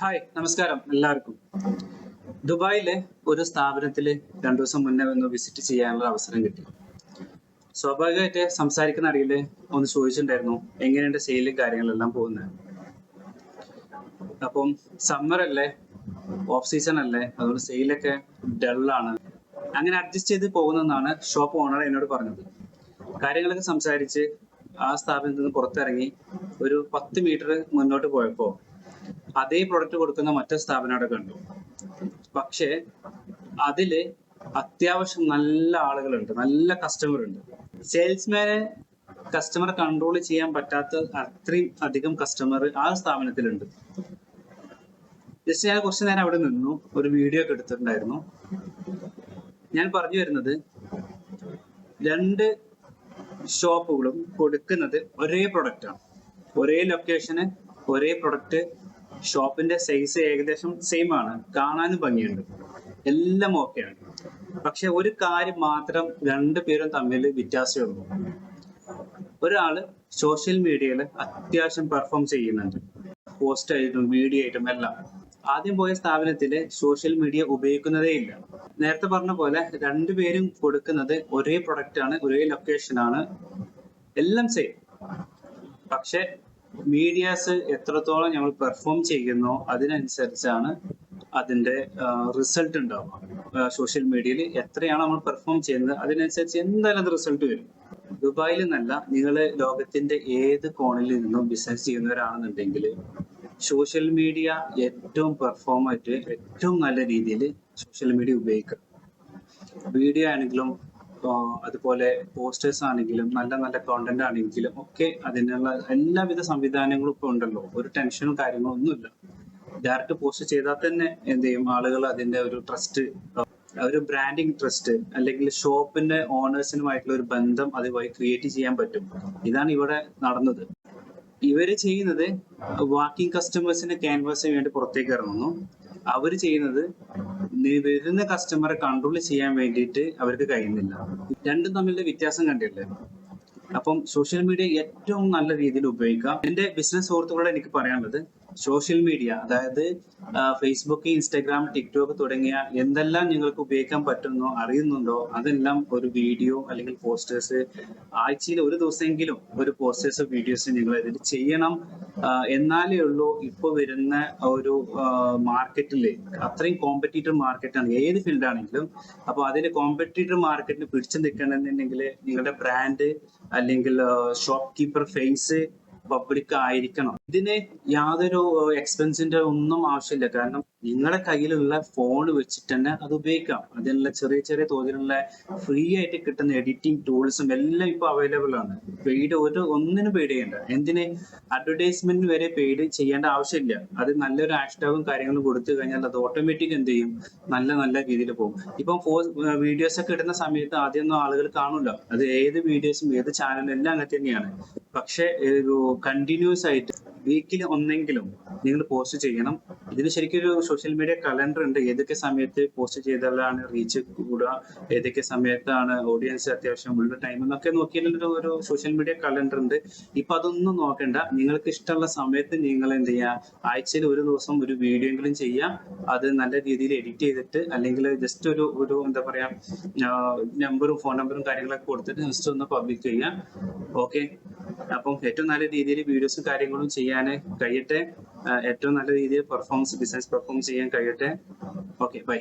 Hi നമസ്കാരം എല്ലാവർക്കും. ദുബായിലെ ഒരു സ്ഥാപനത്തിൽ 2 ദിവസം മുന്നേ ഒന്ന് വിസിറ്റ് ചെയ്യാനുള്ള അവസരം കിട്ടി. സ്വാഭാവികമായിട്ട് സംസാരിക്കുന്ന അറിയില് ഒന്ന് ചോദിച്ചിട്ടുണ്ടായിരുന്നു എങ്ങനെയുണ്ട് സെയിലും കാര്യങ്ങളെല്ലാം പോകുന്നത്. അപ്പം സമ്മർ അല്ലേ, ഓഫ് സീസൺ അല്ലേ, അതുകൊണ്ട് സെയിലൊക്കെ ഡള്ളാണ്. അങ്ങനെ അഡ്ജസ്റ്റ് ചെയ്ത് പോകുന്നെന്നാണ് ഷോപ്പ് ഓണർ എന്നോട് പറഞ്ഞത്. കാര്യങ്ങളൊക്കെ സംസാരിച്ച് ആ സ്ഥാപനത്തിൽ നിന്ന് പുറത്തിറങ്ങി ഒരു 10 മീറ്റർ മുന്നോട്ട് പോയപ്പോൾ അതേ പ്രൊഡക്റ്റ് കൊടുക്കുന്ന മറ്റൊരു സ്ഥാപനം അവിടെ കണ്ടു. പക്ഷേ അതില് അത്യാവശ്യം നല്ല ആളുകളുണ്ട്, നല്ല കസ്റ്റമർ ഉണ്ട്. കസ്റ്റമറെ കൺട്രോൾ ചെയ്യാൻ പറ്റാത്ത അത്രയും അധികം കസ്റ്റമർ ആ സ്ഥാപനത്തിലുണ്ട്. ജസ്റ്റ് ഞാൻ കുറച്ചു നേരം അവിടെ നിന്നു, ഒരു വീഡിയോ ഒക്കെ എടുത്തിട്ടുണ്ടായിരുന്നു. ഞാൻ പറഞ്ഞു വരുന്നത്, രണ്ട് ഷോപ്പുകളും കൊടുക്കുന്നത് ഒരേ പ്രൊഡക്റ്റാണ്, ഒരേ ലൊക്കേഷന്, ഒരേ പ്രൊഡക്റ്റ്. ഷോപ്പിന്റെ സൈസ് ഏകദേശം സെയിം ആണ്, കാണാനും ഭംഗിയുണ്ട്, എല്ലാം ഓക്കെയാണ്. പക്ഷെ ഒരു കാര്യം മാത്രം രണ്ടുപേരും തമ്മിൽ വ്യത്യാസമേ ഉള്ളൂ. ഒരാള് സോഷ്യൽ മീഡിയയിൽ അത്യാവശ്യം പെർഫോം ചെയ്യുന്നുണ്ട്, പോസ്റ്റ് ആയിട്ടും വീഡിയോ ആയിട്ടും എല്ലാം. ആദ്യം പോയ സ്ഥാപനത്തില് സോഷ്യൽ മീഡിയ ഉപയോഗിക്കുന്നതേ ഇല്ല. നേരത്തെ പറഞ്ഞ പോലെ രണ്ടുപേരും കൊടുക്കുന്നത് ഒരേ പ്രൊഡക്റ്റ് ആണ്, ഒരേ ലൊക്കേഷൻ ആണ്, എല്ലാം സെയിം. പക്ഷെ മീഡിയാസ് എത്രത്തോളം നമ്മൾ പെർഫോം ചെയ്യുന്നോ അതിനനുസരിച്ചാണ് അതിന്റെ റിസൾട്ട് ഉണ്ടാവുക. സോഷ്യൽ മീഡിയയിൽ എത്രയാണ് നമ്മൾ പെർഫോം ചെയ്യുന്നത് അതിനനുസരിച്ച് എന്തായാലും അത് റിസൾട്ട് വരും. ദുബായിൽ നിന്നല്ല, നിങ്ങൾ ലോകത്തിന്റെ ഏത് കോണിൽ നിന്നും ബിസിനസ് ചെയ്യുന്നവരാണെന്നുണ്ടെങ്കിൽ സോഷ്യൽ മീഡിയ ഏറ്റവും പെർഫോം ആയിട്ട് ഏറ്റവും നല്ല രീതിയിൽ സോഷ്യൽ മീഡിയ ഉപയോഗിക്കുക. വീഡിയോ ആണെങ്കിലും അതുപോലെ പോസ്റ്റേഴ്സ് ആണെങ്കിലും നല്ല നല്ല കോണ്ടന്റ് ആണെങ്കിലും ഒക്കെ അതിനുള്ള എല്ലാവിധ സംവിധാനങ്ങളും ഇപ്പൊ ഉണ്ടല്ലോ. ഒരു ടെൻഷനും കാര്യങ്ങളും ഒന്നുമില്ല. ഡയറക്റ്റ് പോസ്റ്റ് ചെയ്താൽ തന്നെ എന്ത് ചെയ്യും, ആളുകൾ അതിന്റെ ഒരു ട്രസ്റ്റ്, ഒരു ബ്രാൻഡിങ് ട്രസ്റ്റ്, അല്ലെങ്കിൽ ഷോപ്പിന്റെ ഓണേഴ്സിനുമായിട്ടുള്ള ഒരു ബന്ധം അതുവഴി ക്രിയേറ്റ് ചെയ്യാൻ പറ്റും. ഇതാണ് ഇവിടെ നടന്നത്. ഇവര് ചെയ്യുന്നത് വാക്കിംഗ് കസ്റ്റമേഴ്സിന്റെ ക്യാൻവാസിന് വേണ്ടി പുറത്തേക്ക് ഇറങ്ങുന്നു. അവര് ചെയ്യുന്നത് വരുന്ന കസ്റ്റമറെ കൺട്രോൾ ചെയ്യാൻ വേണ്ടിയിട്ട് അവർക്ക് കഴിയുന്നില്ല. രണ്ടും തമ്മിലുള്ള വ്യത്യാസം കണ്ടില്ലേ? അപ്പം സോഷ്യൽ മീഡിയ ഏറ്റവും നല്ല രീതിയിൽ ഉപയോഗിക്കാം. എന്റെ ബിസിനസ് സുഹൃത്തുക്കളോട് എനിക്ക് പറയാനുള്ളത്, സോഷ്യൽ മീഡിയ അതായത് ഫേസ്ബുക്ക്, ഇൻസ്റ്റാഗ്രാം, ടിക്ടോക്ക് തുടങ്ങിയ എന്തെല്ലാം നിങ്ങൾക്ക് ഉപയോഗിക്കാൻ പറ്റുന്നോ അറിയുന്നുണ്ടോ അതെല്ലാം ഒരു വീഡിയോ അല്ലെങ്കിൽ പോസ്റ്റേഴ്സ്, ആഴ്ചയിൽ ഒരു ദിവസമെങ്കിലും ഒരു പോസ്റ്റേഴ്സ് വീഡിയോസ് നിങ്ങൾ ഇതിൽ ചെയ്യണം. എന്നാലേ ഉള്ളൂ ഇപ്പൊ വരുന്ന ഒരു മാർക്കറ്റില്, അത്രയും കോമ്പറ്റീറ്റർ മാർക്കറ്റാണ് ഏത് ഫീൽഡ് ആണെങ്കിലും. അപ്പൊ അതിൽ കോമ്പറ്റീറ്റർ മാർക്കറ്റിൽ പിടിച്ചു നിൽക്കണമെന്നുണ്ടെങ്കിൽ നിങ്ങളുടെ ബ്രാൻഡ് അല്ലെങ്കിൽ ഷോപ്പ് കീപ്പർ ഫേസ് പബ്ലിക് ആയിരിക്കണം. ഇതിന് യാതൊരു എക്സ്പെൻസിന്റെ ഒന്നും ആവശ്യമില്ല. കാരണം നിങ്ങളുടെ കയ്യിലുള്ള ഫോൺ വെച്ചിട്ട് തന്നെ അത് ഉപയോഗിക്കാം. അതിനുള്ള ചെറിയ ചെറിയ തോതിലുള്ള ഫ്രീ ആയിട്ട് കിട്ടുന്ന എഡിറ്റിംഗ് ടൂൾസും എല്ലാം ഇപ്പൊ അവൈലബിൾ ആണ്. ഒന്നിനും പെയ്ഡ് ചെയ്യേണ്ട. എന്തിന് അഡ്വർടൈസ്മെന്റ് വരെ പെയ്ഡ് ചെയ്യേണ്ട ആവശ്യമില്ല. അത് നല്ലൊരു ഹാഷ്ടാഗും കാര്യങ്ങളും കൊടുത്തു കഴിഞ്ഞാൽ അത് ഓട്ടോമാറ്റിക് എന്ത് ചെയ്യും, നല്ല നല്ല രീതിയിൽ പോകും. ഇപ്പം വീഡിയോസ് ഒക്കെ ഇടുന്ന സമയത്ത് ആദ്യമൊന്നും ആളുകൾ കാണൂല. അത് ഏത് വീഡിയോസും ഏത് ചാനലും എല്ലാം അങ്ങനെ തന്നെയാണ്. പക്ഷെ ഒരു കണ്ടിന്യൂസ് ആയിട്ട് വീക്കിൽ ഒന്നെങ്കിലും നിങ്ങൾ പോസ്റ്റ് ചെയ്യണം. ഇതിന് ശരിക്കും ഒരു സോഷ്യൽ മീഡിയ കലണ്ടർ ഉണ്ട്. ഏതൊക്കെ സമയത്ത് പോസ്റ്റ് ചെയ്താലാണ് റീച്ച് കൂടുക, ഏതൊക്കെ സമയത്താണ് ഓഡിയൻസ് അത്യാവശ്യം ഉള്ള ടൈം എന്നൊക്കെ നോക്കിയിട്ടുള്ള ഒരു സോഷ്യൽ മീഡിയ കലണ്ടർ ഉണ്ട്. ഇപ്പൊ അതൊന്നും നോക്കണ്ട. നിങ്ങൾക്ക് ഇഷ്ടമുള്ള സമയത്ത് നിങ്ങൾ എന്ത് ചെയ്യുക, ആഴ്ചയിൽ ഒരു ദിവസം ഒരു വീഡിയോ എങ്കിലും ചെയ്യാം. അത് നല്ല രീതിയിൽ എഡിറ്റ് ചെയ്തിട്ട്, അല്ലെങ്കിൽ ജസ്റ്റ് ഒരു എന്താ പറയാ, നമ്പറും ഫോൺ നമ്പറും കാര്യങ്ങളൊക്കെ കൊടുത്തിട്ട് ജസ്റ്റ് ഒന്ന് പബ്ലിക് ചെയ്യാം. ഓക്കെ, അപ്പം ഏറ്റവും നല്ല രീതിയിൽ വീഡിയോസും കാര്യങ്ങളും ചെയ്യാൻ കഴിയട്ടെ. ഏറ്റവും നല്ല രീതിയിൽ ബിസിനസ് പെർഫോം ചെയ്യാൻ കഴിയട്ടെ. Okay, by.